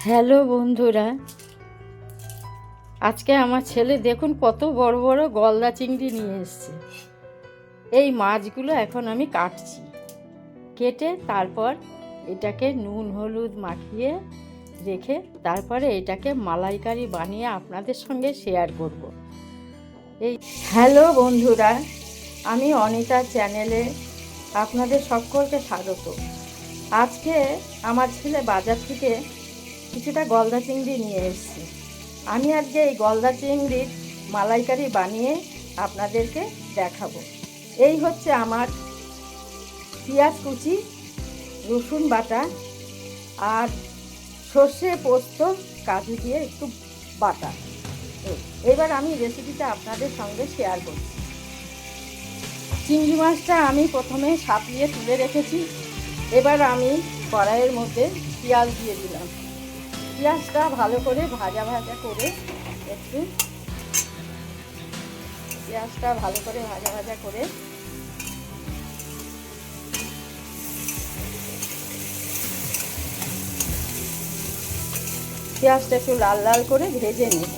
Hello বন্ধুরা, আজকে আমার ছেলে দেখুন কত বড় বড় গলদা চিংড়ি নিয়ে এসছে। এই মাছগুলো এখন আমি কাটছি, কেটে তারপর এটাকে নুন হলুদ মাখিয়ে রেখে তারপরে এটাকে মালাইকারি বানিয়ে আপনাদের সঙ্গে শেয়ার করব। হ্যালো বন্ধুরা, আমি অনিতা চ্যানেলে আপনাদের সকলকে স্বাগত। আজকে আমার ছেলে বাজার থেকে কিছুটা গলদা চিংড়ি নিয়ে এসেছি। আমি আজকে এই গলদা চিংড়ির মালাইকারি বানিয়ে আপনাদেরকে দেখাবো। এই হচ্ছে আমার পেঁয়াজ কুচি, রসুন বাটা আর সর্ষে পোস্ত কাজু দিয়ে একটু বাটা। এবার আমি রেসিপিটা আপনাদের সঙ্গে শেয়ার করছি। চিংড়ি মাছটা আমি প্রথমে সাপিয়ে তুলে রেখেছি। এবার আমি কড়াইয়ের মধ্যে পেঁয়াজ দিয়ে দিলাম। পেঁয়াজটা ভালো করে ভাজা করে একটু পেঁয়াজটা ভালো করে ভাজা করে পেঁয়াজটা একটু লাল লাল করে ভেজে নেব।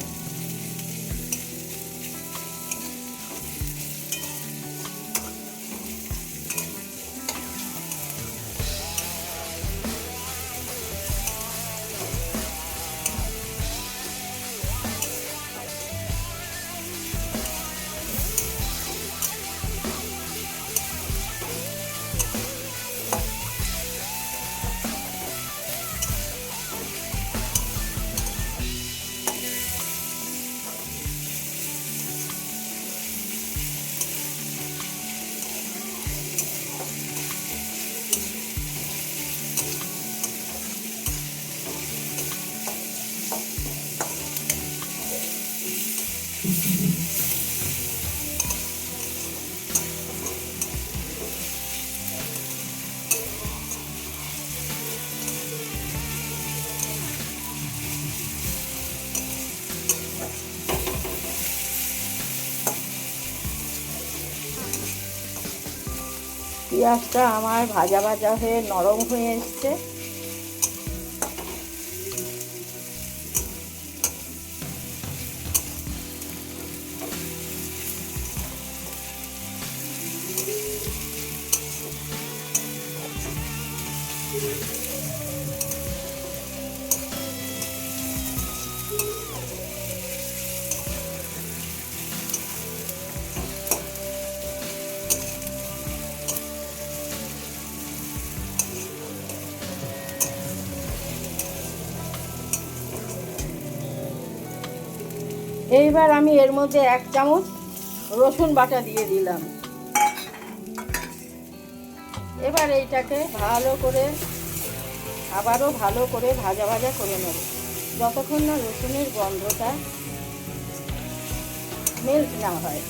পেঁয়াজটা আমার ভাজা হয়ে নরম হয়ে এসছে। এইবার আমি এর মধ্যে 1 চামচ রসুন বাটা দিয়ে দিলাম। এবার এইটাকে ভালো করে আবারও ভালো করে ভাজা করে নেব, যতক্ষণ না রসুনের গন্ধটা মেল্ট না হয়।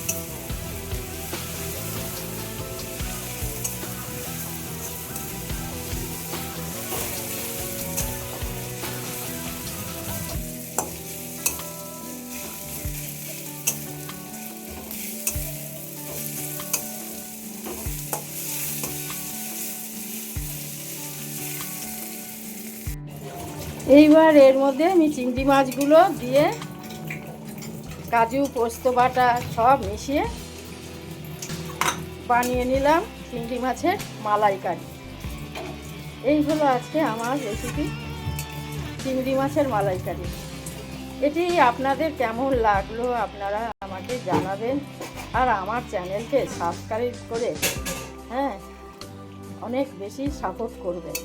এইবার এর মধ্যে আমি চিংড়ি মাছগুলো দিয়ে কাজু পোস্ত বাটা সব মিশিয়ে বানিয়ে নিলাম চিংড়ি মাছের মালাইকারি। এই হলো আজকে আমার রেসিপি, চিংড়ি মাছের মালাইকারি। এটি আপনাদের কেমন লাগলো আপনারা আমাকে জানাবেন, আর আমার চ্যানেলকে সাবস্ক্রাইব করে অনেক বেশি সাপোর্ট করবেন।